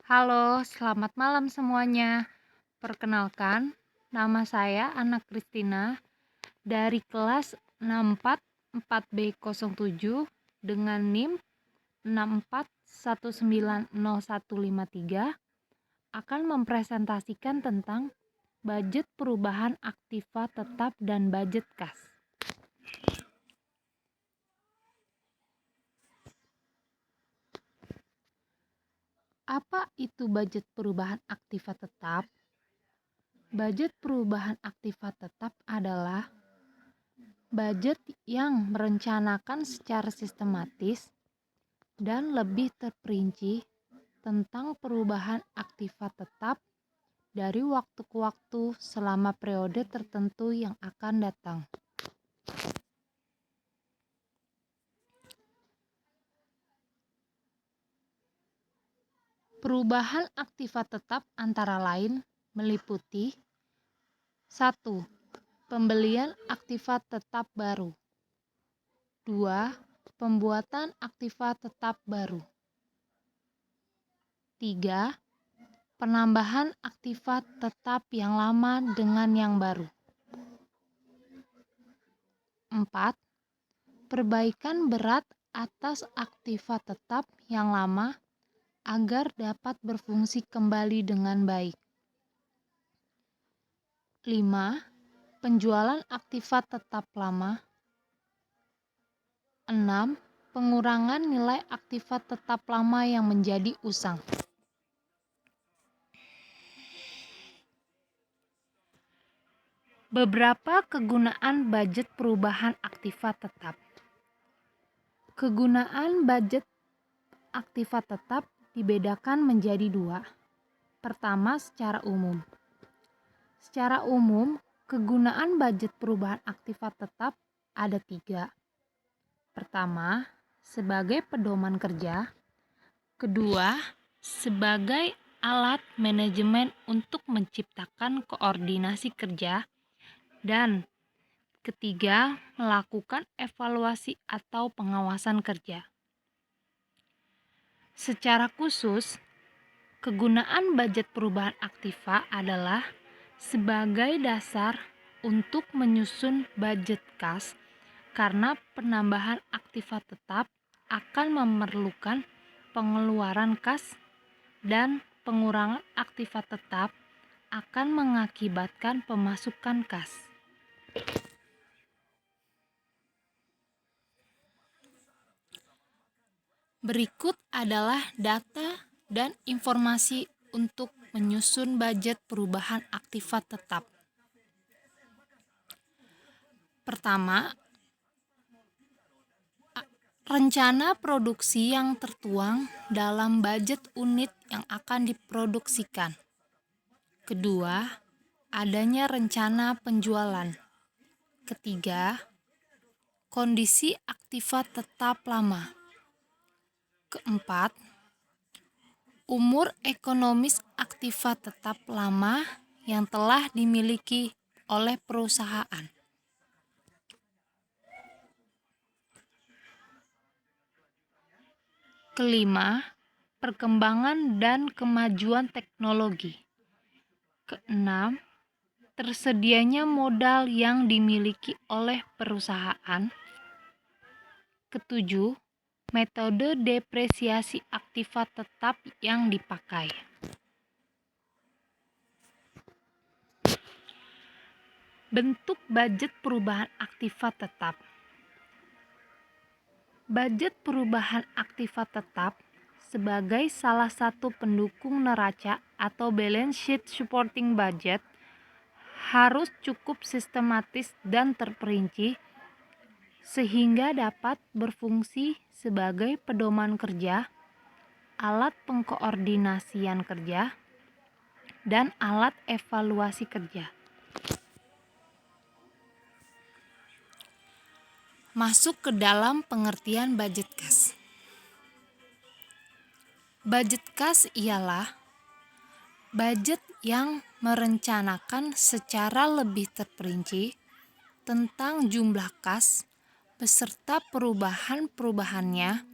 Halo, selamat malam semuanya. Perkenalkan, nama saya Ana Kristina dari kelas 644B07 dengan NIM 641900153 akan mempresentasikan tentang budget perubahan aktiva tetap dan budget kas. Apa itu budget perubahan aktiva tetap? Budget perubahan aktiva tetap adalah budget yang merencanakan secara sistematis dan lebih terperinci tentang perubahan aktiva tetap dari waktu ke waktu selama periode tertentu yang akan datang. Perubahan aktiva tetap antara lain meliputi 1. Pembelian aktiva tetap baru. 2. Pembuatan aktiva tetap baru. 3. Penambahan aktiva tetap yang lama dengan yang baru. 4. Perbaikan berat atas aktiva tetap yang lama agar dapat berfungsi kembali dengan baik. 5. Penjualan aktiva tetap lama. 6. Pengurangan nilai aktiva tetap lama yang menjadi usang. Beberapa kegunaan budget perubahan aktiva tetap. Kegunaan budget aktiva tetap dibedakan menjadi dua. Pertama, secara umum. Secara umum, kegunaan budget perubahan aktiva tetap ada tiga. Pertama, sebagai pedoman kerja. Kedua, sebagai alat manajemen untuk menciptakan koordinasi kerja. Dan ketiga, melakukan evaluasi atau pengawasan kerja. Secara khusus, kegunaan budget perubahan aktiva adalah sebagai dasar untuk menyusun budget kas karena penambahan aktiva tetap akan memerlukan pengeluaran kas dan pengurangan aktiva tetap akan mengakibatkan pemasukan kas. Berikut adalah data dan informasi untuk menyusun budget perubahan aktiva tetap. Pertama, rencana produksi yang tertuang dalam budget unit yang akan diproduksikan. Kedua, adanya rencana penjualan. Ketiga, kondisi aktiva tetap lama. Keempat, umur ekonomis aktiva tetap lama yang telah dimiliki oleh perusahaan. Kelima, perkembangan dan kemajuan teknologi. Keenam, tersedianya modal yang dimiliki oleh perusahaan. Ketujuh, metode depresiasi aktiva tetap yang dipakai. Bentuk budget perubahan aktiva tetap. Budget perubahan aktiva tetap sebagai salah satu pendukung neraca atau balance sheet supporting budget harus cukup sistematis dan terperinci sehingga dapat berfungsi sebagai pedoman kerja, alat pengkoordinasian kerja, dan alat evaluasi kerja. Masuk ke dalam pengertian budget kas. Budget kas ialah budget yang merencanakan secara lebih terperinci tentang jumlah kas beserta perubahan-perubahannya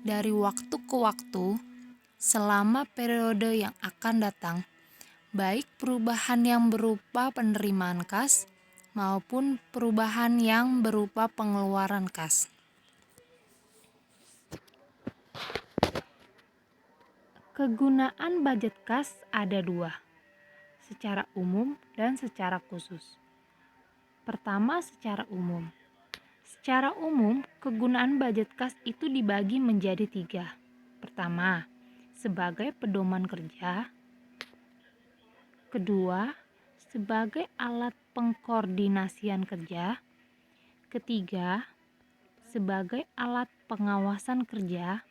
dari waktu ke waktu selama periode yang akan datang, baik perubahan yang berupa penerimaan kas maupun perubahan yang berupa pengeluaran kas. Kegunaan budget kas ada dua, secara umum dan secara khusus. Pertama, secara umum. Secara umum, kegunaan budget kas itu dibagi menjadi tiga. Pertama, sebagai pedoman kerja. Kedua, sebagai alat pengkoordinasian kerja. Ketiga, sebagai alat pengawasan kerja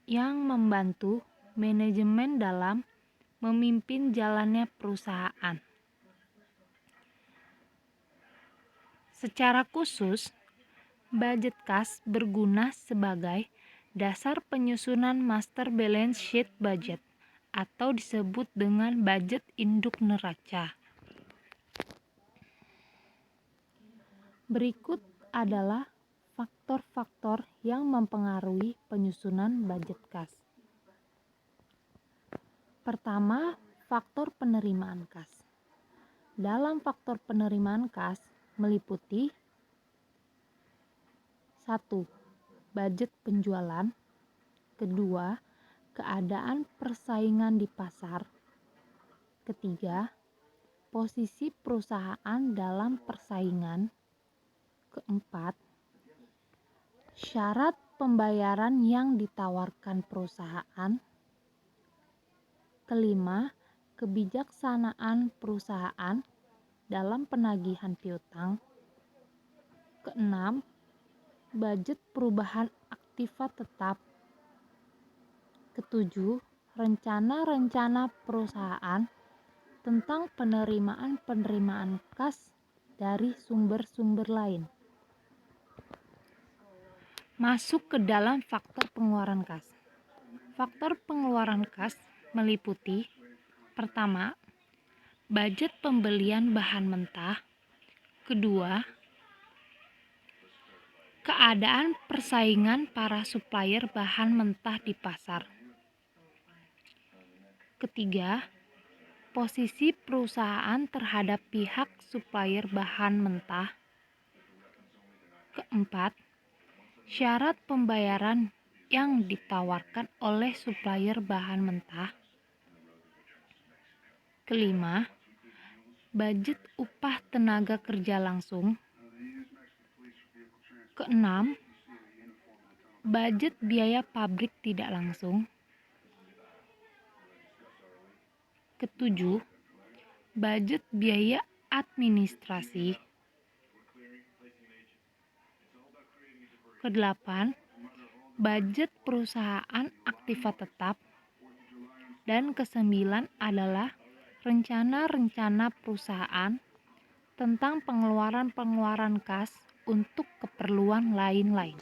yang membantu manajemen dalam memimpin jalannya perusahaan. Secara khusus, budget kas berguna sebagai dasar penyusunan master balance sheet budget atau disebut dengan budget induk neraca. Berikut adalah faktor-faktor yang mempengaruhi penyusunan budget kas. Pertama, faktor penerimaan kas. Dalam faktor penerimaan kas meliputi 1. Budget penjualan. Kedua, keadaan persaingan di pasar. Ketiga, posisi perusahaan dalam persaingan. Keempat, syarat pembayaran yang ditawarkan perusahaan. Kelima, kebijaksanaan perusahaan dalam penagihan piutang. Keenam, budget perubahan aktiva tetap. Ketujuh, rencana-rencana perusahaan tentang penerimaan kas dari sumber-sumber lain. Masuk ke dalam faktor pengeluaran kas. Faktor pengeluaran kas meliputi: pertama, budget pembelian bahan mentah. Kedua, keadaan persaingan para supplier bahan mentah di pasar. Ketiga, posisi perusahaan terhadap pihak supplier bahan mentah. Keempat, syarat pembayaran yang ditawarkan oleh supplier bahan mentah. Kelima, budget upah tenaga kerja langsung. Keenam, budget biaya pabrik tidak langsung. Ketujuh, budget biaya administrasi. Kedelapan, budget perusahaan aktiva tetap. Dan kesembilan adalah rencana-rencana perusahaan tentang pengeluaran-pengeluaran kas untuk keperluan lain-lain.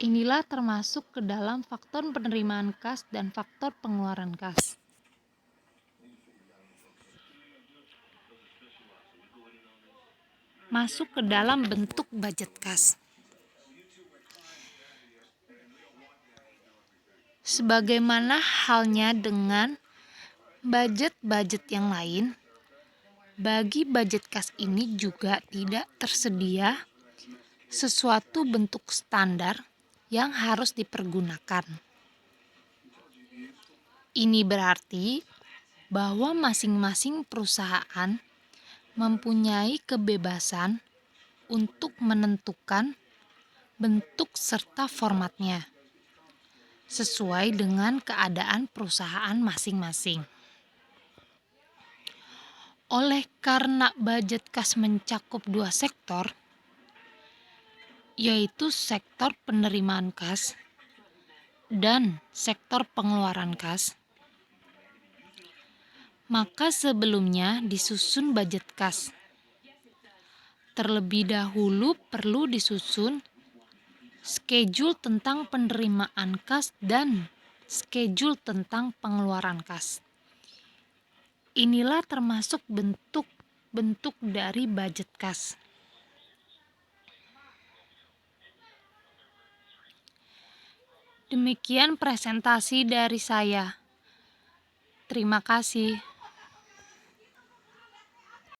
Inilah termasuk ke dalam faktor penerimaan kas dan faktor pengeluaran kas. Masuk ke dalam bentuk budget kas. Sebagaimana halnya dengan budget-budget yang lain, bagi budget kas ini juga tidak tersedia sesuatu bentuk standar yang harus dipergunakan. Ini berarti bahwa masing-masing perusahaan mempunyai kebebasan untuk menentukan bentuk serta formatnya sesuai dengan keadaan perusahaan masing-masing. Oleh karena budget kas mencakup dua sektor, yaitu sektor penerimaan kas dan sektor pengeluaran kas, maka sebelumnya disusun budget kas. Terlebih dahulu perlu disusun schedule tentang penerimaan kas dan schedule tentang pengeluaran kas. Inilah termasuk bentuk-bentuk dari budget kas. Demikian presentasi dari saya. Terima kasih.